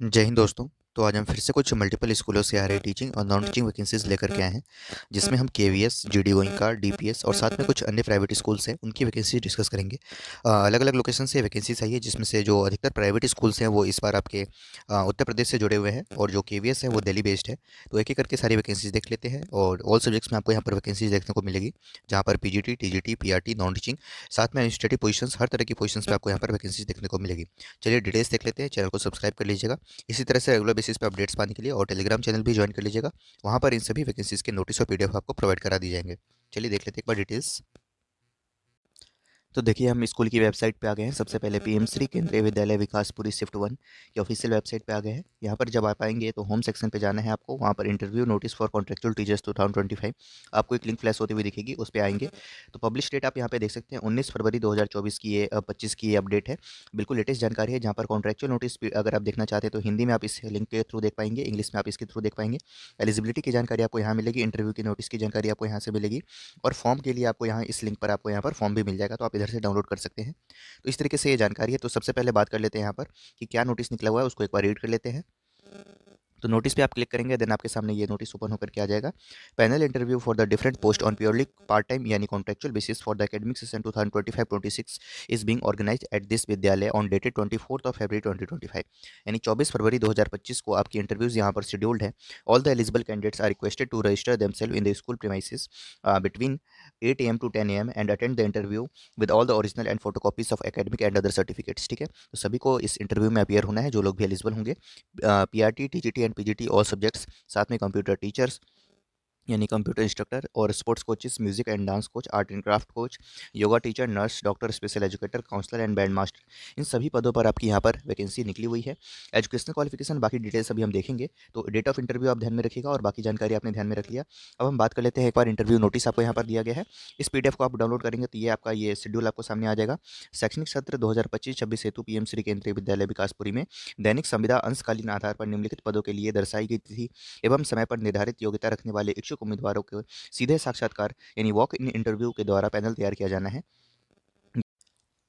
जय हिंद दोस्तों। तो आज हम फिर से कुछ मल्टीपल स्कूलों से आ रहे टीचिंग और नॉन टीचिंग वैकेंसीज लेकर के आए हैं, जिसमें हम केवीएस, जीडी गोइंका, डीपीएस और साथ में कुछ अन्य प्राइवेट स्कूल्स हैं उनकी वैकेंसी डिस्कस करेंगे। अलग अलग लोकेशन से वैकेंसीज आई है, जिसमें से जो अधिकतर प्राइवेट स्कूल्स हैं वो इस बार आपके उत्तर प्रदेश से जुड़े हुए हैं और जो केवीएस है वो दिल्ली बेस्ड है। तो एक एक करके सारी वैकेंसीज देख लेते हैं और ऑल सब्जेक्ट्स में आपको यहाँ पर वैकेंसीज देखने को मिलेगी, जहाँ पर PGT, TGT, PRT, non teaching, साथ में एडमिनिस्ट्रेटिव पोजीशंस, हर तरह की पोजीशंस पे आपको यहाँ पर वैकेंसीज देखने को मिलेगी। चलिए डिटेल्स देख लेते हैं। चैनल को सब्सक्राइब कर लीजिएगा इसी तरह से रेगुलर बेसिस पे अपडेट्स पाने के लिए, और टेलीग्राम चैनल भी ज्वाइन कर लीजिएगा। वहाँ पर इन सभी वैकेंसीज के नोटिस और पीडीएफ आपको प्रोवाइड करा दी जाएंगे। चलिए देख लेते हैं एक बार डिटेल्स। तो देखिए हम स्कूल की वेबसाइट पे आ गए हैं। सबसे पहले पीएम श्री केंद्रीय विद्यालय विकासपुरी शिफ्ट 1 की ऑफिशियल वेबसाइट पे आ गए हैं। यहाँ पर जब आप आएंगे तो होम सेक्शन पे जाना है आपको। वहाँ पर interview notice for contractual teachers 2025 आपको एक लिंक फ्लैश होती हुई दिखेगी, उस पर आएंगे तो पब्लिश डेट आप यहाँ पे देख सकते हैं 19 फरवरी 2024 की, ये 25 की ये अपडेट है। बिल्कुल लेटेस्ट जानकारी है, जहाँ पर कॉन्ट्रेक्चुअल नोटिस अगर आप देखना चाहते हैं तो हिंदी में आप इस लिंक के थ्रू देख पाएंगे, इंग्लिश में आप इसके थ्रू देख पाएंगे। एलिजिबिलिटी की जानकारी आपको यहाँ मिलेगी, इंटरव्यू की नोटिस की जानकारी आपको यहाँ से मिलेगी, और फॉर्म के लिए आपको यहाँ इस लिंक पर आपको यहाँ पर फॉर्म भी मिल जाएगा, तो आप इधर से डाउनलोड कर सकते हैं। तो इस तरीके से ये जानकारी है। तो सबसे पहले बात कर लेते हैं यहाँ पर कि क्या नोटिस निकला हुआ है, उसको एक बार रीड कर लेते हैं। तो नोटिस पे आप क्लिक करेंगे, देन आपके सामने ये नोटिस ओपन होकर के आ जाएगा। Panel interview for the different post on purely part time यानी contractual basis for the academic session 2025-26 is being organised at this विद्यालय ऑन डेटेड 24 ऑफ फरवरी 2025, यानी 24 फरवरी 2025 को आपकी इंटरव्यूज यहाँ पर शेड्यूल्ड है। All the eligible candidates are requested to register themselves in the school premises between 8 AM to 10 AM and attend the interview with all the original and photocopies of academic and other certificates. ठीक है, तो सभी को इस interview में appear होना है, जो लोग भी एलिजिबल होंगे। PRT, TGT and PGT all subjects, साथ में कंप्यूटर टीचर्स यानी कंप्यूटर इंस्ट्रक्टर, और sports coaches, music and dance coach, art and craft coach, yoga teacher, nurse, doctor, special educator, counsellor and band master, इन सभी पदों पर आपकी यहाँ पर वैकेंसी निकली हुई है। एजुकेशनल क्वालिफिकेशन बाकी डिटेल्स अभी हम देखेंगे, तो डेट ऑफ इंटरव्यू आप ध्यान में रखिएगा और बाकी जानकारी आपने ध्यान में रख लिया। अब हम बात कर लेते हैं, एक बार इंटरव्यू नोटिस आपको यहाँ पर दिया गया है। इस पीडीएफ को आप डाउनलोड करेंगे तो ये आपका ये शेड्यूल आपको सामने आ जाएगा। शैक्षणिक सत्र 2025-26 हेतु पीएम श्री केंद्रीय विद्यालय विकासपुरी में दैनिक संविदा अंशकालीन आधार पर निम्नलिखित पदों के लिए दर्शाई गई तिथि एवं समय पर निर्धारित योग्यता रखने वाले इच्छुक उम्मीदवारों को सीधे साक्षात्कार यानी वॉक इन इंटरव्यू के द्वारा पैनल तैयार किया जाना है।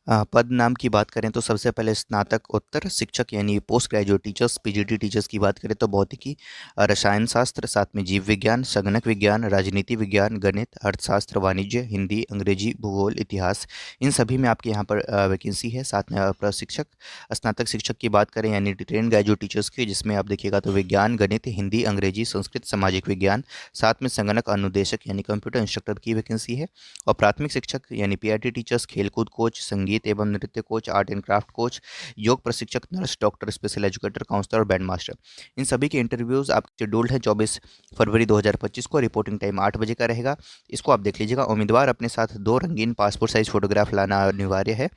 पद नाम की बात करें तो सबसे पहले स्नातकोत्तर शिक्षक यानी post graduate teachers, PGT teachers की बात करें तो भौतिकी, रसायन शास्त्र, साथ में जीव विज्ञान, संगणक विज्ञान, राजनीति विज्ञान, गणित, अर्थशास्त्र, वाणिज्य, हिंदी, अंग्रेजी, भूगोल, इतिहास, इन सभी में आपके यहाँ पर वैकेंसी है। साथ में प्रशिक्षक, स्नातक शिक्षक की बात करें यानी ट्रेन ग्रेजुएट टीचर्स की, जिसमें आप देखिएगा तो विज्ञान, गणित, हिंदी, अंग्रेजी, संस्कृत, सामाजिक विज्ञान, साथ में संगणक अनुदेशक यानी कंप्यूटर इंस्ट्रक्टर की वैकेंसी है। और प्राथमिक शिक्षक यानी पीआरटी टीचर्स, खेलकूद कोच, संगीत एवं नृत्य coach, art and craft coach, योग प्रशिक्षक, nurse, doctor, special educator, counsellor और बैंड मास्टर, इन सभी के इंटरव्यूज आपके शेड्यूल्ड है 24 फरवरी 2025 को। रिपोर्टिंग टाइम 8 बजे का रहेगा। इसको आप देख लीजिएगा। उम्मीदवार अपने साथ 2 रंगीन पासपोर्ट साइज फोटोग्राफ लाना अनिवार्य है।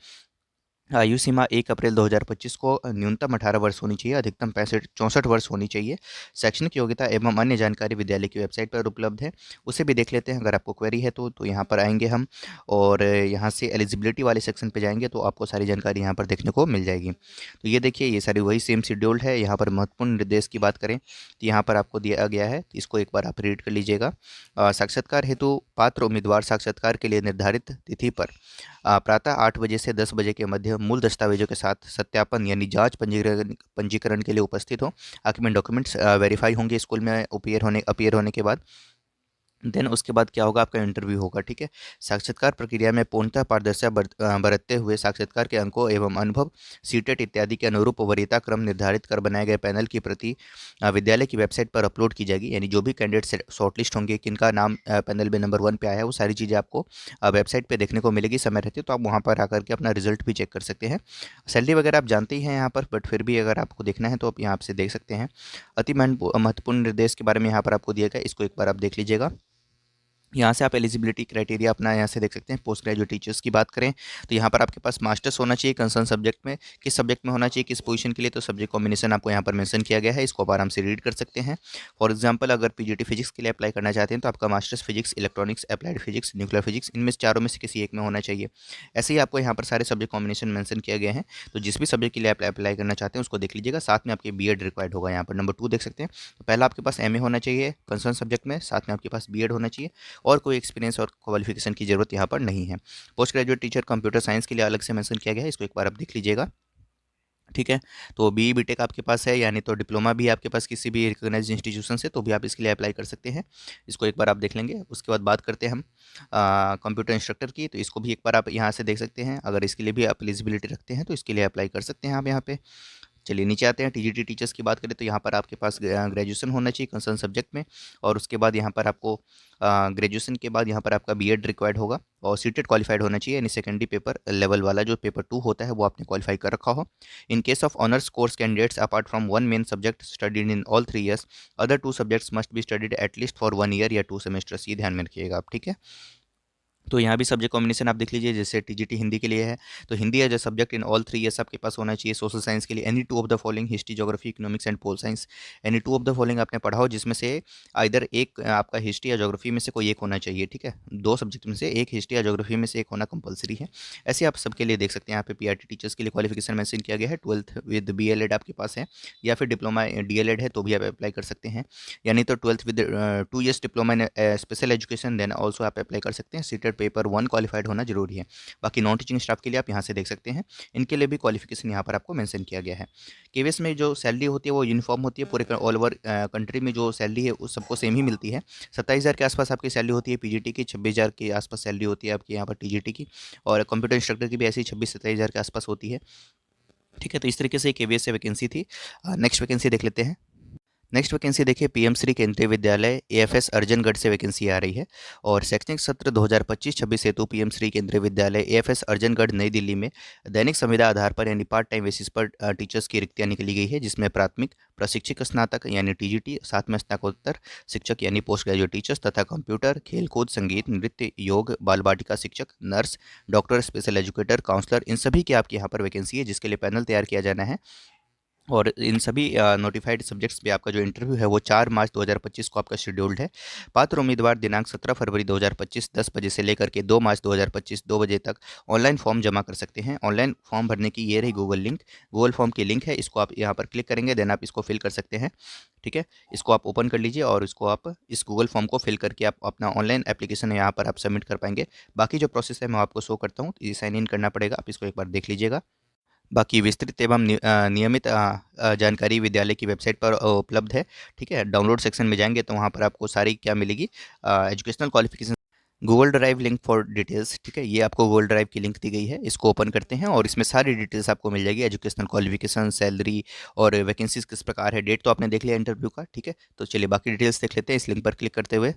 आयु सीमा 1 अप्रैल 2025 को न्यूनतम 18 वर्ष होनी चाहिए, अधिकतम 65-64 वर्ष होनी चाहिए। शैक्षणिक योग्यता एवं अन्य जानकारी विद्यालय की वेबसाइट पर उपलब्ध है, उसे भी देख लेते हैं। अगर आपको क्वेरी है तो यहाँ पर आएंगे हम, और यहाँ से एलिजिबिलिटी वाले सेक्शन पे जाएंगे तो आपको सारी जानकारी यहाँ पर देखने को मिल जाएगी। तो ये देखिए, ये सारी वही सेम शेड्यूल्ड है। यहाँ पर महत्वपूर्ण निर्देश की बात करें तो यहाँ पर आपको दिया गया है, इसको एक बार आप रीड कर लीजिएगा। साक्षात्कार हेतु पात्र उम्मीदवार साक्षात्कार के लिए निर्धारित तिथि पर प्रातः 8 बजे से 10 बजे के मध्य मूल दस्तावेजों के साथ सत्यापन यानी जांच पंजीकरण के लिए उपस्थित हो। आखिर में डॉक्यूमेंट्स वेरीफाई होंगे स्कूल में अपीयर होने के बाद। देन उसके बाद क्या होगा, आपका इंटरव्यू होगा। ठीक है, साक्षात्कार प्रक्रिया में पूर्णतः पारदर्शिता बरतते हुए साक्षात्कार के अंकों एवं अनुभव, सीटेट इत्यादि के अनुरूप वरीयता क्रम निर्धारित कर बनाए गए पैनल की प्रति विद्यालय की वेबसाइट पर अपलोड की जाएगी। यानी जो भी कैंडिडेट शॉर्टलिस्ट होंगे, किनका नाम पैनल में नंबर 1 पे आया है, वो सारी चीज़ें आपको वेबसाइट पर देखने को मिलेगी समय रहती है, तो आप वहाँ पर आकर के अपना रिजल्ट भी चेक कर सकते हैं। सैलरी वगैरह आप जानते ही हैं यहाँ पर, बट फिर भी अगर आपको देखना है तो आप यहाँ से देख सकते हैं। अति महत्वपूर्ण निर्देश के बारे में यहाँ पर आपको दिया गया, इसको एक बार आप देख लीजिएगा। यहाँ से आप एलिजिबिलिटी क्राइटेरिया अपना यहाँ से देख सकते हैं। पोस्ट ग्रेजुएट टीचर्स की बात करें तो यहाँ पर आपके पास मास्टर्स होना चाहिए कंसर्न सब्जेक्ट में। किस सब्जेक्ट में होना चाहिए, किस पोजीशन के लिए, तो सब्जेक्ट कॉम्बिनेशन आपको यहाँ पर मेंशन किया गया है, इसको आप आराम से रीड कर सकते हैं। फॉर एग्जांपल, अगर पीजीटी फिजिक्स के लिए अप्लाई करना चाहते हैं तो आपका masters physics, electronics, applied physics, nuclear physics, इनमें से चारों में से किसी एक में होना चाहिए। ऐसे ही आपको यहाँ पर सारे सब्जेक्ट कॉम्बिनेशन मेंशन किया गया है, तो जिस भी सब्जेक्ट के लिए आप अप्लाई करना चाहते हैं उसको देख लीजिएगा। साथ में आपके बीएड रिक्वायर्ड होगा। यहाँ पर नंबर 2 देख सकते हैं, तो पहला आपके पास एमए होना चाहिए कंसर्न सब्जेक्ट में, साथ में आपके पास बीएड होना चाहिए, और कोई एक्सपीरियंस और क्वालिफिकेशन की ज़रूरत यहाँ पर नहीं है। Post graduate teacher computer science के लिए अलग से मेंशन किया गया है, इसको एक बार आप देख लीजिएगा। ठीक है। तो बीई बीटेक आपके पास है, यानी तो डिप्लोमा भी आपके पास किसी भी रिकॉग्नाइज्ड इंस्टीट्यूशन से, तो भी आप इसके लिए अप्लाई कर सकते हैं। इसको एक बार आप देख लेंगे। उसके बाद बात करते हैं हम कंप्यूटर इंस्ट्रक्टर की, तो इसको भी एक बार आप यहाँ से देख सकते हैं। अगर इसके लिए भी आप एलिजिबिलिटी रखते हैं तो इसके लिए अप्लाई कर सकते हैं आप यहाँ पे। चलिए नीचे आते हैं। टीजीटी टीचर्स की बात करें तो यहाँ पर आपके पास ग्रेजुएशन होना चाहिए कंसर्न सब्जेक्ट में, और उसके बाद यहाँ पर आपको ग्रेजुएशन के बाद यहाँ पर आपका बीएड रिक्वायर्ड होगा, और सीटेड क्वालिफाइड होना चाहिए, यानी सेकेंडरी पेपर लेवल वाला जो पेपर 2 होता है वो आपने क्वालिफाई कर रखा हो। In case of honours course candidates apart from one main subject studied in all 3 years, other 2 subjects must be studied at least for 1 year या 2 semesters, ये ध्यान में रखिएगा आप, ठीक है। तो यहाँ भी सब्जेक्ट कॉम्बिनेशन आप देख लीजिए। जैसे टीजीटी हिंदी के लिए है, तो Hindi as a subject in all 3 years आपके पास होना चाहिए। सोशल साइंस के लिए any two of the following, history, geography, economics and pol science, any two of the following आपने पढ़ा हो, जिसमें से आइदर एक आपका हिस्ट्री या ज्योग्राफी में से कोई एक होना चाहिए, ठीक है। 2 सब्जेक्ट में से एक हिस्ट्री या ज्योग्राफी में से एक होना कंपलसरी है। ऐसे आप सबके लिए देख सकते हैं। यहाँ पे पीआरटी टीचर्स के लिए क्वालिफिकेशन मेंशन किया गया है, 12th विद बीएलएड आपके पास है, या फिर डिप्लोमा डीएलएड है तो भी आप अप्लाई कर सकते हैं। यानी तो 12th with 2 years diploma in special education, then also आप अप्लाई कर सकते हैं। सीटेड पेपर 1 क्वालिफाइड होना जरूरी है। बाकी नॉन टीचिंग स्टाफ के लिए आप यहाँ से देख सकते हैं, इनके लिए भी क्वालिफिकेशन यहाँ पर आपको मेंशन किया गया है। केवीएस में जो सैलरी होती है वो यूनिफॉर्म होती है, पूरे ऑल ओवर कंट्री में जो सैलरी है उस सबको सेम ही मिलती है। 27,000 के आसपास आपकी सैलरी होती है पीजीटी की, 26,000 के आसपास सैलरी होती है आपकी यहाँ पर टीजीटी की, और कंप्यूटर इंस्ट्रक्टर की भी ऐसी 26-27,000 के आसपास होती है, ठीक है। तो इस तरीके से केवीएस से वैकेंसी थी। नेक्स्ट वैकेंसी देख लेते हैं। नेक्स्ट वैकेंसी देखिए, पीएम श्री केंद्रीय विद्यालय एएफएस अर्जनगढ़ से वैकेंसी आ रही है, और शैक्षणिक सत्र 2025-26 हेतु पीएम श्री केंद्रीय विद्यालय एएफएस अर्जनगढ़ नई दिल्ली में दैनिक संविदा आधार पर यानी पार्ट टाइम बेसिस पर टीचर्स की रिक्तियां निकली गई है, जिसमें प्राथमिक प्रशिक्षक स्नातक यानी टीजीटी, साथ में स्नातकोत्तर शिक्षक यानी पोस्ट ग्रेजुएट टीचर्स, तथा कंप्यूटर, खेलकूद, संगीत, नृत्य, योग, बाल बाटिका शिक्षक, nurse, doctor, special educator, counsellor, इन सभी की आपकी यहाँ पर वैकेंसी है, जिसके लिए पैनल तैयार किया जाना है। और इन सभी नोटिफाइड सब्जेक्ट्स पे आपका जो इंटरव्यू है वो 4 मार्च 2025 को आपका शेड्यूल्ड है। पात्र उम्मीदवार दिनांक 17 फरवरी 2025 10 बजे से लेकर के 2 मार्च 2025 2 बजे तक ऑनलाइन फॉर्म जमा कर सकते हैं। ऑनलाइन फॉर्म भरने की ये रही गूगल लिंक, गूगल फॉर्म की लिंक है, इसको आप यहाँ पर क्लिक करेंगे, देन आप इसको फिल कर सकते हैं, ठीक है। इसको आप ओपन कर लीजिए, और इसको आप इस गूगल फॉर्म को फिल करके आप अपना ऑनलाइन एप्लीकेशन यहाँ पर आप सबमिट कर पाएंगे। बाकी जो प्रोसेस है मैं आपको शो करता हूँ, ये साइन इन करना पड़ेगा, आप इसको एक बार देख लीजिएगा। बाकी विस्तृत एवं नियमित जानकारी विद्यालय की वेबसाइट पर उपलब्ध है, ठीक है। डाउनलोड सेक्शन में जाएंगे तो वहाँ पर आपको सारी क्या मिलेगी, educational qualification, Google drive link for details, ठीक है। ये आपको गूगल ड्राइव की लिंक दी गई है, इसको ओपन करते हैं और इसमें सारी डिटेल्स आपको मिल जाएगी, एजुकेशनल क्वालिफिकेशन, सैलरी, और वैकेंसीज किस प्रकार है। डेट तो आपने देख लिया इंटरव्यू का, ठीक है। तो चलिए बाकी डिटेल्स देख लेते हैं इस लिंक पर क्लिक करते हुए।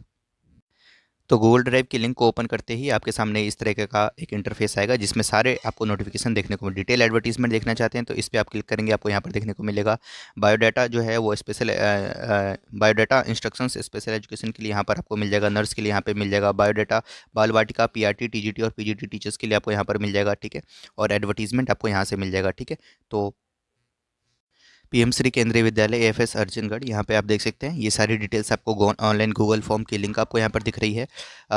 तो गूगल ड्राइव की लिंक को ओपन करते ही आपके सामने इस तरह का एक इंटरफेस आएगा, जिसमें सारे आपको नोटिफिकेशन देखने को, डिटेल एडवर्टीजमेंट देखना चाहते हैं तो इस पे आप क्लिक करेंगे, आपको यहाँ पर देखने को मिलेगा। बायोडाटा जो है वो special biodata instructions special education के लिए यहाँ पर आपको मिल जाएगा, नर्स के लिए यहाँ पे मिल जाएगा बायोडाटा, बाल वाटिका, पीआरटी, टीजीटी और पीजीटी टीचर्स के लिए आपको यहाँ पर मिल जाएगा, ठीक है। और एडवर्टीजमेंट आपको यहाँ से मिल जाएगा, ठीक है। तो पीएम श्री केंद्रीय विद्यालय एएफएस अर्जुनगढ़, यहाँ पे आप देख सकते हैं ये सारी डिटेल्स आपको ऑनलाइन गूगल फॉर्म की लिंक आपको यहाँ पर दिख रही है।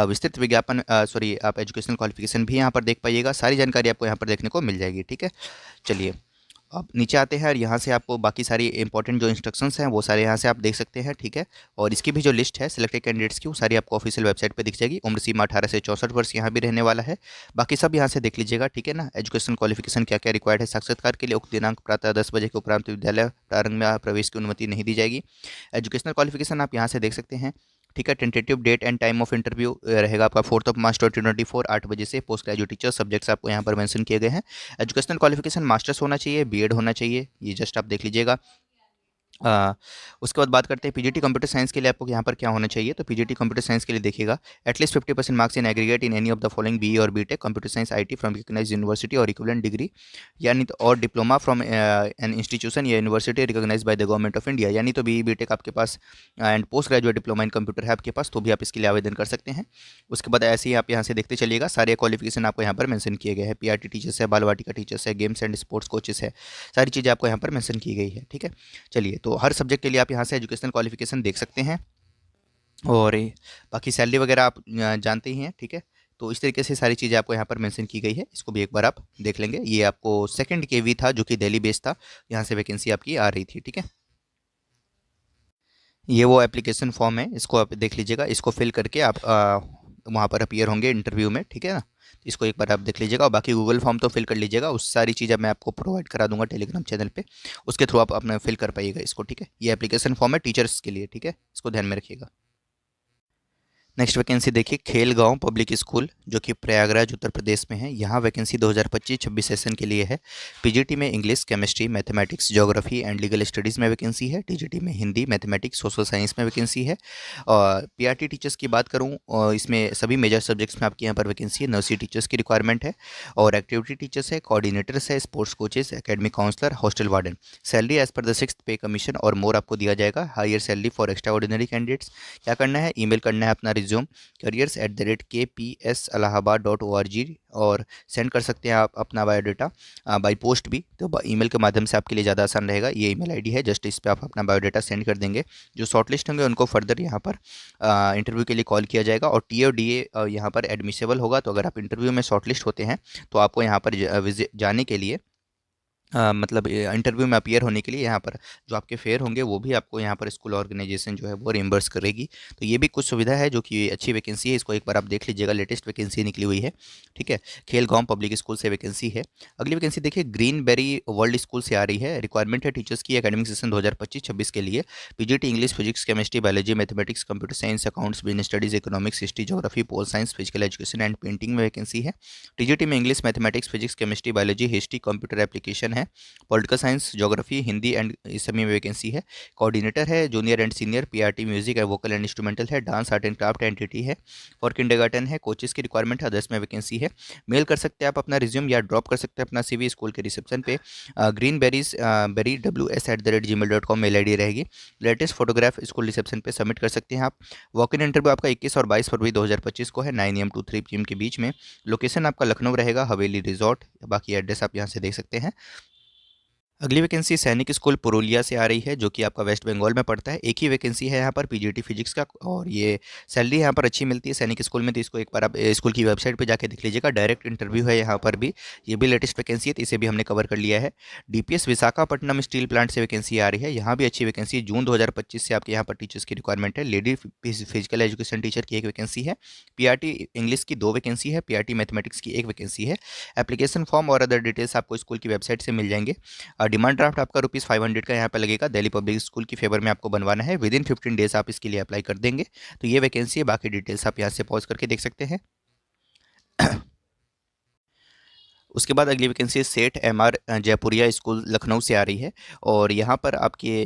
विस्तृत विज्ञापन, सॉरी, आप एजुकेशनल क्वालिफिकेशन भी यहाँ पर देख पाइएगा, सारी जानकारी आपको यहाँ पर देखने को मिल जाएगी, ठीक है। चलिए अब नीचे आते हैं, और यहाँ से आपको बाकी सारी इंपॉर्टेंट जो इंस्ट्रक्शंस हैं वो सारे यहाँ से आप देख सकते हैं, ठीक है। और इसकी भी जो लिस्ट है सिलेक्टेड कैंडिडेट्स की वो सारी आपको ऑफिशियल वेबसाइट पे दिख जाएगी। उम्र सीमा 18 से 64 वर्ष यहाँ भी रहने वाला है। बाकी सब यहाँ से देख लीजिएगा, ठीक है ना। एजुकेशन क्वालिफिकेशन क्या क्या रिक्वायर्ड है, साक्षात्कार के लिए उक्त दिनांक प्रातः 10 बजे के उपरांत विद्यालय प्रारंभ में प्रवेश की अनुमति नहीं दी जाएगी। एजुकेशनल क्वालिफिकेशन आप यहाँ से देख सकते हैं, ठीक है। Tentative date and time of interview रहेगा आपका 4 मार्च 2024 8 बजे से। पोस्ट ग्रेजुएट टीचर सब्जेक्ट्स आपको यहाँ पर मेंशन किए गए हैं। एजुकेशनल क्वालिफिकेशन मास्टर्स होना चाहिए, बीएड होना चाहिए, ये जस्ट आप देख लीजिएगा। अ, उसके बाद बात करते हैं पीजीटी कंप्यूटर साइंस के लिए आपको यहाँ पर क्या होना चाहिए। तो पीजीटी कंप्यूटर साइंस के लिए देखिएगा, at least 50% marks in aggregate in any of the following B और B Tech computer science IT from recognised university और इक्विवेलेंट डिग्री, यानी तो और डिप्लोमा फ्रॉम एन इंस्टीट्यूशन या university recognised by the government of India, यानी तो बी बीटेक आपके पास and post graduate diploma in computer है आपके पास, तो भी आप इसके लिए आवेदन कर सकते हैं। उसके बाद ऐसे ही आप यहाँ से देखते चलिएगा, सारे क्वालिफिकेशन आपको यहाँ पर मेंशन किए गए हैं। पीआरटी टीचर्स है, बाल वाटिका टीचर्स है, गेम्स एंड स्पोर्ट्स कोचेस है, सारी चीज़ें आपको यहाँ पर मेंशन की गई है, ठीक है। चलिए तो हर सब्जेक्ट के लिए आप यहाँ से एजुकेशनल क्वालिफिकेशन देख सकते हैं, और बाकी सैलरी वगैरह आप जानते ही हैं, ठीक है। तो इस तरीके से सारी चीज़ें आपको यहाँ पर मेंशन की गई है, इसको भी एक बार आप देख लेंगे। ये आपको सेकंड केवी था जो कि दिल्ली बेस्ड था, यहाँ से वैकेंसी आपकी आ रही थी, ठीक है। ये वो एप्लीकेशन फॉर्म है, इसको आप देख लीजिएगा, इसको फिल करके आप वहाँ पर अपीयर होंगे इंटरव्यू में, ठीक है ना। इसको एक बार आप देख लीजिएगा, और बाकी गूगल फॉर्म तो फिल कर लीजिएगा, उस सारी चीज़ें मैं आपको प्रोवाइड करा दूंगा टेलीग्राम चैनल पे, उसके थ्रू आप अपना फिल कर पाइएगा इसको, ठीक है। ये एप्लीकेशन फॉर्म है टीचर्स के लिए, ठीक है, इसको ध्यान में रखिएगा। नेक्स्ट वैकेंसी देखिए, खेलगांव पब्लिक स्कूल जो कि प्रयागराज उत्तर प्रदेश में है। यहाँ वैकेंसी 2025-26 सेशन के लिए है। पीजीटी में English, chemistry, mathematics, geography and legal studies में वैकेंसी है। टीजीटी में हिंदी, मैथमेटिक्स, सोशल साइंस में वैकेंसी है। और पीआरटी टीचर्स की बात करूँ, इसमें सभी मेजर सब्जेक्ट्स में आपके यहाँ पर वैकेंसी है। नर्सरी टीचर्स की रिक्वायरमेंट है, और एक्टिविटी टीचर्स है, कोऑर्डिनेटर्स है, sports coaches, academic counsellor, hostel warden. Salary as per the 6th pay commission और मोर आपको दिया जाएगा। Higher salary for extraordinary candidates. क्या करना है, ईमेल करना है अपना रिज्यूम careers@kpslahabad.org, और सेंड कर सकते हैं आप अपना बायोडाटा बाई पोस्ट भी, तो ईमेल के माध्यम से आपके लिए ज़्यादा आसान रहेगा। ये ईमेल आईडी है, जस्ट इस पर आप अपना बायोडाटा सेंड कर देंगे। जो शॉर्टलिस्ट होंगे उनको फर्दर यहाँ पर इंटरव्यू के लिए कॉल किया जाएगा, और टी और डीए यहाँ पर एडमिसेबल होगा। तो अगर आप इंटरव्यू में शॉर्टलिस्ट होते हैं तो आपको यहाँ पर विजिट जाने के लिए, मतलब इंटरव्यू में अपीयर होने के लिए यहाँ पर जो आपके फेयर होंगे वो भी आपको यहाँ पर स्कूल ऑर्गेनाइजेशन जो है वो रिम्बर्स करेगी। तो ये भी कुछ सुविधा है जो कि अच्छी वैकेंसी है, इसको एक बार आप देख लीजिएगा, लेटेस्ट वैकेंसी निकली हुई है, ठीक है। खेलगांव पब्लिक स्कूल से वैकेंसी है। अगली वैकेंसी देखिए, ग्रीनबेरी वर्ल्ड स्कूल से आ रही है। रिक्वायरमेंट है टीचर्स की एकेडमिक सेशन 2025-26 के लिए। PGT English, physics, chemistry, biology, mathematics, computer science, accounts, business studies, economics, history, geography, pol science, physical education and painting में वैकेंसी है। टीजीटी में English, mathematics, physics, chemistry, biology, history, computer application है। Political science, geography, Hindi and इस सभी में vacancy है। Coordinator है, junior and senior. PRT music है, वोकल एंड इंस्ट्रूमेंटल है। Dance, art and craft entity है। फॉर किंडरगार्टन है। कोचेस की रिक्वायरमेंट है, अदर्स में वैकेंसी है। मेल कर सकते हैं आप अपना रिज्यूम, या ड्रॉप कर सकते हैं अपना सीवी स्कूल के रिसेप्शन पे। Green berries WS@gmail.com mail I D रहेगी। लेटेस्ट फोटोग्राफ स्कूल रिसेप्शन पे सबमिट कर सकते हैं आप। वॉक इन इंटरव्यू आपका 21 और 22 फरवरी 2025 को है, 9 AM to 3 PM के बीच में। लोकेशन आपका लखनऊ रहेगा, हवेली रिजॉर्ट। बाकी एड्रेस आप यहाँ से देख सकते हैं। अगली वैकेंसी सैनिक स्कूल पुरुलिया से आ रही है, जो कि आपका वेस्ट बंगाल में पड़ता है। एक ही वैकेंसी है यहाँ पर पीजीटी फिजिक्स का, और ये सैलरी यहाँ पर अच्छी मिलती है सैनिक स्कूल में। तो इसको एक बार आप स्कूल की वेबसाइट पे जाके देख लीजिएगा, डायरेक्ट इंटरव्यू है यहाँ पर भी। ये भी लेटेस्ट वैकेंसी है, तो इसे भी हमने कवर कर लिया है। डीपीएस विशाखापट्टनम स्टील प्लांट से वैकेंसी आ रही है, यहाँ भी अच्छी वैकेंसी है। जून 2025 से आपके यहाँ पर टीचर्स की रिक्वायरमेंट है। लेडी फिजिकल एजुकेशन टीचर की एक वैकेंसी है। पीआरटी इंग्लिश की 2 वैकेंसी है। पीआरटी मैथमेटिक्स की 1 वैकेंसी है। एप्लीकेशन फॉर्म और अदर डिटेल्स आपको स्कूल की वेबसाइट से मिल जाएंगे। डिमांड ड्राफ्ट आपका ₹500 का यहाँ पे लगेगा। दिल्ली पब्लिक स्कूल की फेवर में आपको बनवाना है। विद इन 15 डेज आप इसके लिए अप्लाई कर देंगे। तो ये वैकेंसी है, बाकी डिटेल्स आप यहाँ से पॉज करके देख सकते हैं। उसके बाद अगली वैकेंसी सेठ एमआर जयपुरिया स्कूल लखनऊ से आ रही है, और यहाँ पर आपके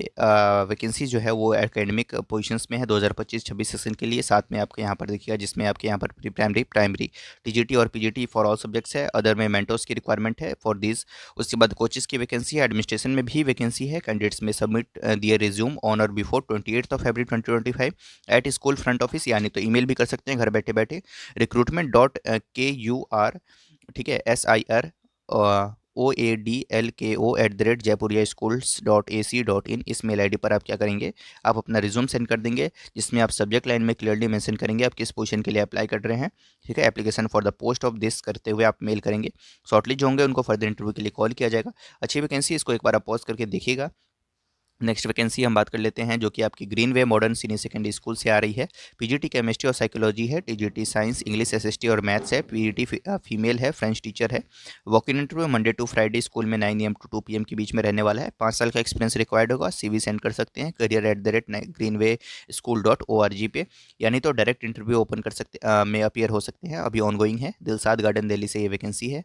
वैकेंसी जो है वो एकेडमिक पोजीशंस में है 2025-26 सेशन के लिए। साथ में आपके यहाँ पर देखिएगा, जिसमें आपके यहाँ पर प्री प्राइमरी टीजीटी और पीजीटी फॉर ऑल सब्जेक्ट्स है। अदर में मेंटोर्स की रिक्वायरमेंट है फॉर दिस। उसके बाद कोचेस की वैकेंसी है। एडमिनिस्ट्रेशन में भी वैकेंसी है। कैंडिडेट्स में सबमिट दिए रिज्यूम ऑन और before 28 February 2025 at school front office, यानी तो ईमेल भी कर सकते हैं घर बैठे बैठे। recruitment.kur, ठीक है, SIR OADLKO@jaipuria-schools.ac.in, इस मेल आईडी पर आप क्या करेंगे, आप अपना रिज्यूम सेंड कर देंगे, जिसमें आप सब्जेक्ट लाइन में क्लियरली मेंशन करेंगे आप किस पोजीशन के लिए अप्लाई कर रहे हैं, ठीक है। Application for the post of this करते हुए आप मेल करेंगे। शॉर्टलिस्ट जो होंगे उनको फर्दर इंटरव्यू के लिए कॉल किया जाएगा। अच्छी वैकेंसी, इसको एक बार आप पॉज करके देखिएगा। नेक्स्ट वैकेंसी हम बात कर लेते हैं, जो कि आपकी Greenway modern senior secondary school से आ रही है। पीजीटी केमिस्ट्री और साइकोलॉजी है। टीजीटी साइंस, इंग्लिश, एसएसटी और मैथ्स है। पीजीटी फीमेल है, फ्रेंच टीचर है। Walk in interview Monday to Friday school में 9 AM to 2 PM के बीच में रहने वाला है। 5 साल का एक्सपीरियंस रिक्वायर्ड होगा। सीवी सेंड कर सकते हैं career@greenwayschool.org पे, यानी तो डायरेक्ट इंटरव्यू ओपन कर सकते में अपीयर हो सकते हैं। अभी ऑनगोइंग है। दिलसाद गार्डन दिल्ली से ये वैकेंसी है।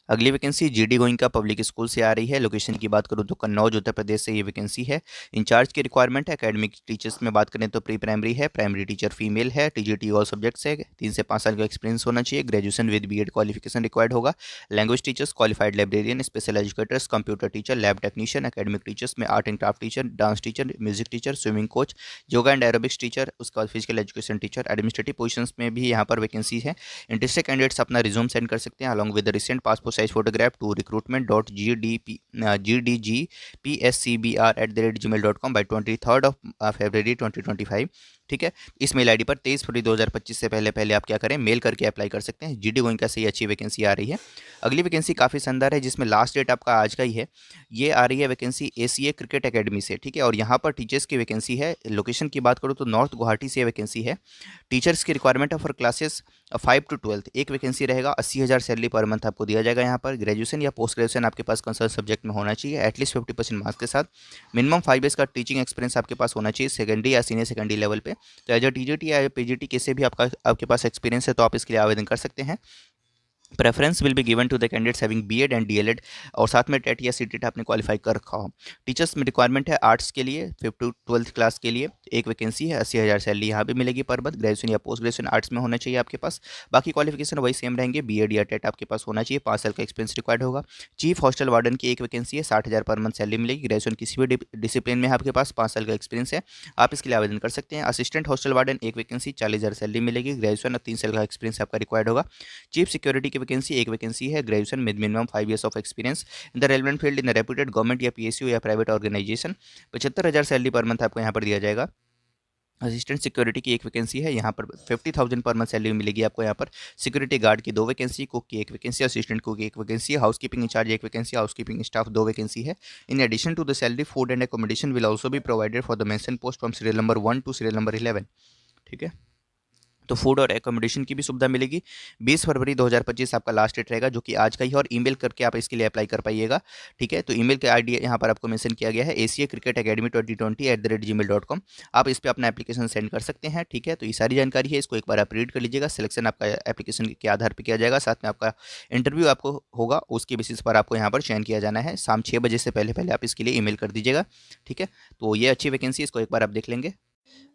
अगली vacancy GD Goenka public school से आ रही है। लोकेशन की बात करूँ तो कन्नौज उत्तर प्रदेश से ये वैकेंसी है। इंचार्ज की रिक्वायरमेंट है। एकेडमिक टीचर्स में बात करें तो प्री प्राइमरी है। प्राइमरी टीचर फीमेल है। टीजीटी ऑल सब्जेक्ट्स है। 3 से 5 साल का एक्सपीरियंस होना चाहिए। Graduation with BEd qualification required होगा। Language teachers, qualified librarian, special educators, computer teacher, lab technician. Academic teachers में art and craft teacher, dance teacher, music teacher, swimming coach, yoga and aerobics teacher, उसके बाद physical education teacher. Administrative positions में भी यहाँ पर vacancy है। Interested candidates अपना resume send कर सकते हैं along with recent passport size photograph to recruitment.gdpscbr@gmail.com by 23rd of February 2025, ठीक है। इस मेल आईडी पर 23 फरवरी 2025 से पहले पहले आप क्या करें, मेल करके अप्लाई कर सकते हैं। जीडी गोइंका से ये अच्छी वैकेंसी आ रही है। अगली वैकेंसी काफ़ी शानदार है, जिसमें लास्ट डेट आपका आज का ही है। ये आ रही है वैकेंसी एसीए क्रिकेट एकेडमी से, ठीक है। और यहाँ पर टीचर्स की वैकेंसी है। लोकेशन की बात करूँ तो नॉर्थ गुवाहाटी से वैकेंसी है। टीचर्स की रिक्वायरमेंट है फॉर क्लासेस 5 to 12। एक वैकेंसी रहेगा, 80,000 सैलरी पर मंथ आपको दिया जाएगा। यहाँ पर ग्रेजुएशन या पोस्ट ग्रेजुएशन आपके पास कंसर्न सब्जेक्ट में होना चाहिए, एटलीस्ट 50% मार्क्स के साथ। मिनिमम 5 ईयर्स का टीचिंग एक्सपीरियंस आपके पास होना चाहिए, सेकेंडरी या सीनियर सेकेंडरी लेवल पे। तो एज अ टीजीटी या पीजीटी किसी भी आपके पास एक्सपीरियंस है तो आप इसके लिए आवेदन कर सकते हैं। Preference will be given to the candidates having BEd and DElEd, और साथ में टेट या सीटेट आपने क्वालिफाई कर रखा हो। टीचर्स में रिक्वायरमेंट है आर्ट्स के लिए 5 to 12 क्लास के लिए एक वैकेंसी है। 80,000 सैलरी यहाँ भी मिलेगी पर मंथ। ग्रेजुएशन या पोस्ट ग्रेजुएशन आर्ट्स में होना चाहिए आपके पास। बाकी क्वालिफिकेशन वही सेम रहेंगे, बीएड या टेट आपके पास होना चाहिए। 5 साल का एक्सपीरियंस रिक्वायर्ड होगा। चीफ हॉस्टल वार्डन की एक वैकेंसी है, 60,000 पर मंथ सैलरी मिलेगी। ग्रेजुएशन किसी भी डिसिप्लिन में आपके पास 5 साल का एक्सपीरियंस है, आप इसके लिए आवेदन कर सकते हैं। असिस्टेंट हॉस्टल वार्डन एक वैकेंसी, 40,000 सैलरी मिलेगी। ग्रेजुएशन और 3 साल का एक्सपीरियंस आपका रिक्वायर्ड होगा। चीफ सिक्योरिटी की वैकेंसी एक वैकेंसी है, graduation with minimum 5 years of experience in the relevant field in reputed government या पीएसयू या private organisation. 75,000 salary per month आपको यहाँ पर दिया जाएगा। असिस्टेंट सिक्योरिटी की एक वैकेंसी है, यहाँ पर 50,000 पर मंथ सैलरी मिलेगी आपको। यहाँ पर सिक्योरिटी गार्ड की 2 वैकेंसी, कुक की 1 वैकेंसी, असिस्टेंट कुक की 1 vacancy, housekeeping in charge 1 vacancy, housekeeping staff 2 vacancy है। In addition to the salary, food and accommodation will also be provided for the mention post from serial number 1 to serial number 11, ठीक है। तो food और accommodation की भी सुविधा मिलेगी। 20 फरवरी 2025 आपका लास्ट डेट रहेगा, जो कि आज का ही है, और ईमेल करके आप इसके लिए अप्लाई कर पाइएगा, ठीक है। तो ईमेल का आईडी यहाँ पर आपको मेंशन किया गया है, एसीए क्रिकेट अकेडमी 2020@gmail.com। आप इस पर अपना एप्लीकेशन सेंड कर सकते हैं, ठीक है। तो ये सारी जानकारी है, इसको एक बार आप रीड कर लीजिएगा। सिलेक्शन आपका एप्लीकेशन के आधार पर किया जाएगा, साथ में आपका इंटरव्यू आपको होगा, उसके बेसिस पर आपको यहाँ पर चयन किया जाना है। शाम 6 बजे से पहले पहले आप इसके लिए ईमेल कर दीजिएगा, ठीक है। तो ये अच्छी वैकेंसी, इसको एक बार आप देख लेंगे।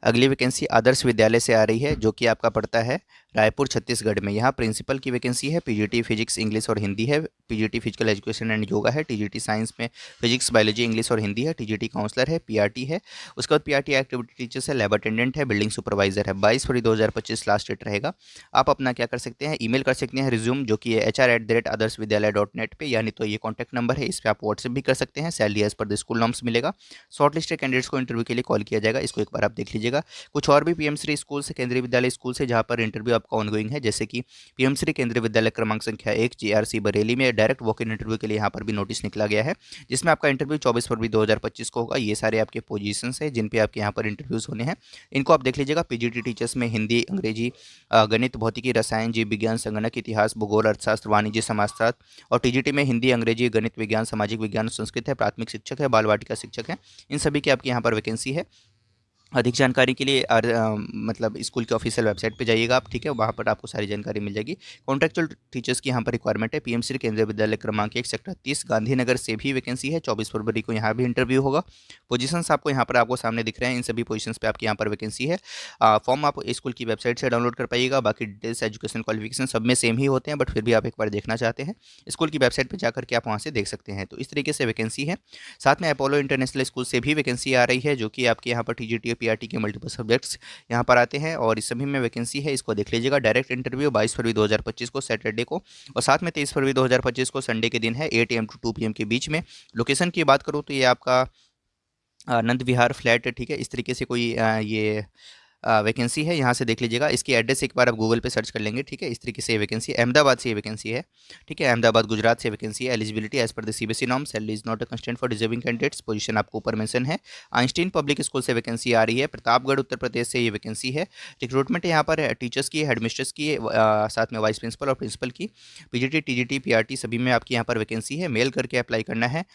अगली वैकेंसी आदर्श विद्यालय से आ रही है, जो कि आपका पड़ता है रायपुर छत्तीसगढ़ में। यहाँ प्रिंसिपल की वैकेंसी है। पीजीटी फिजिक्स इंग्लिश और हिंदी है। PGT physical education and yoga है। टीजीटी साइंस में फिजिक्स बायोलॉजी इंग्लिश और हिंदी है। टीजीटी काउंसलर है। पीआरटी है। उसके बाद पीआरटी एक्टिविटी टीचर्स है, लैब अटेंडेंट है, बिल्डिंग सुपरवाइजर है। 22 फरवरी 2025 लास्ट डेट रहेगा। आप अपना क्या कर सकते हैं, ईमेल कर सकते हैं रिज्यूम, जो कि है hr@adarshvidyalaya.net पे, यानी तो ये कॉन्टैक्ट नंबर है, इस पर आप व्हाट्सएप भी कर सकते हैं। Salary as per the school norms मिलेगा। शॉर्ट लिस्टेड कैंडिडेट्स को इंटरव्यू के लिए कॉल किया जाएगा, इसको एक बार आप देख लीजिएगा। कुछ और भी पीएमश्री स्कूल से, केंद्रीय विद्यालय स्कूल से, जहाँ पर इंटरव्यू आपका ऑनगोइंग है, जैसे कि पीएमश्री केंद्रीय विद्यालय क्रमांक संख्या 1 जीआरसी बरेली में डायरेक्ट वॉक इन इंटरव्यू के लिए यहाँ पर भी नोटिस निकला गया है, जिसमें आपका इंटरव्यू 24 फरवरी 2025 को होगा। ये सारे आपके पोजीशंस हैं जिन पे आपके यहाँ पर इंटरव्यूज होने हैं, इनको आप देख लीजिएगा। पीजीटी टीचर्स में हिंदी, अंग्रेजी, गणित, भौतिकी, रसायन, जीव विज्ञान, संगणक, इतिहास, भूगोल, अर्थशास्त्र, वाणिज्य, समाजशास्त्र। और टीजीटी में हिंदी, अंग्रेजी, गणित, विज्ञान, सामाजिक विज्ञान, संस्कृत है। प्राथमिक शिक्षक है, बाल वाटिका शिक्षक है। इन सभी की आपकी यहाँ पर वैकेंसी है। अधिक जानकारी के लिए मतलब स्कूल के ऑफिशियल वेबसाइट पे जाइएगा आप, ठीक है। वहाँ पर आपको सारी जानकारी मिल जाएगी। कॉन्ट्रेक्चुअल टीचर्स की यहाँ पर रिक्वायरमेंट है। पीएमश्री केंद्रीय विद्यालय क्रमांक 1 सेक्टर 30 गांधीनगर से भी वैकेंसी है। 24 फरवरी को यहाँ भी इंटरव्यू होगा। पोजीशंस आपको यहाँ पर आपको सामने दिख रहे हैं, इन सभी पोजीशंस पे आपकी यहाँ पर वैकेंसी है। फॉर्म आप स्कूल की वेबसाइट से डाउनलोड कर पाइएगा। बाकी डिटेल्स, एजुकेशन क्वालिफिकेशन सब में सेम ही होते हैं, बट फिर भी आप एक बार देखना चाहते हैं, स्कूल की वेबसाइट पर जाकर के आप वहाँ से देख सकते हैं। तो इस तरीके से वैकेंसी है। साथ में अपोलो इंटरनेशनल स्कूल से भी वैकेंसी आ रही है, जो कि आपके यहाँ पर टीजीटी और पीआरटी के मल्टीपल सब्जेक्ट्स यहाँ पर आते हैं, और इस सभी में वैकेंसी है, इसको देख लीजिएगा। डायरेक्ट इंटरव्यू 22 फरवरी 2025 को सैटरडे को, और साथ में 23 फरवरी 2025 को संडे के दिन है, 8 AM to 2 PM के बीच में। लोकेशन की बात करूँ तो ये आपका नंद विहार फ्लैट, ठीक है। इस तरीके से कोई ये वैकेंसी है, यहाँ से देख लीजिएगा। इसकी एड्रेस एक बार आप गूगल पे सर्च कर लेंगे, ठीक है। इस तरीके से ये वैकेंसी अहमदाबाद से ये वैकेंसी है, ठीक है। अहमदाबाद गुजरात से वैकेंसी है। Eligibility as per the CBSE norm, salary is not a constant for deserving candidates. Position आपको ऊपर मेंशन है। आइंस्टीन पब्लिक स्कूल से वैकेंसी आ रही है। प्रतापगढ़ उत्तर प्रदेश से ये वैकेंसी है। रिक्रूटमेंट यहाँ पर टीचर्स की, हेडमिस्ट्रेस की, साथ में वाइस प्रिंसिपल और प्रिंसिपल की। पीजीटी, टीजीटी, पीआरटी सभी में आपकी यहाँ पर वैकेंसी है। मेल करके अप्लाई करना है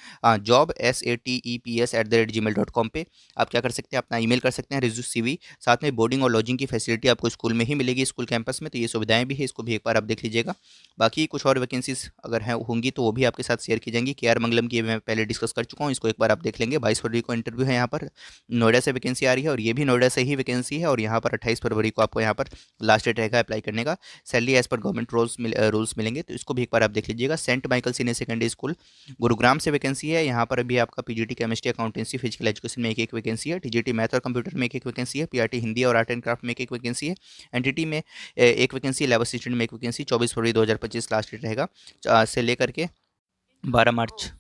job@sateps@gmail.com पे। आप क्या कर सकते हैं, अपना ईमेल कर सकते हैं, रिज्यूम, सीवी, साथ में बोर्डिंग और लॉजिंग की फैसिलिटी आपको स्कूल में ही मिलेगी, स्कूल कैंपस में। तो ये सुविधाएं भी है, इसको भी एक बार आप देख लीजिएगा। बाकी कुछ और वैकेंसीज अगर हैं होंगी तो वो भी आपके साथ शेयर की जाएंगी। केआर मंगलम की मैं पहले डिस्कस कर चुका हूँ, इसको एक बार आप देख लेंगे। 22 फरवरी को इंटरव्यू है यहाँ पर। नोएडा से वैकेंसी आ रही है, और ये भी नोएडा से ही वैकेंसी है, और यहाँ पर 28 फरवरी को आपको यहाँ पर लास्ट डेट रहेगा अप्लाई करने का। Salary as per government rules मिलेंगे, तो इसको भी एक बार आप देख लीजिएगा। Saint Michael senior secondary school Gurugram से वैकेंसी है। यहाँ पर अभी आपका PGT chemistry, accountancy, physical education में एक वैकेंसी है। टीजीटी मैथ और कंप्यूटर में एक वैकेंसी है। पीआरटी हिंदी और आर्ट एंड क्राफ्ट में एक वैकेंसी है। एनटीटी में एक वैकेंसी, लैब असिस्टेंट में एक वैकेंसी। 24 फरवरी 2025 लास्ट डेट रहेगा, से लेकर के 12 मार्च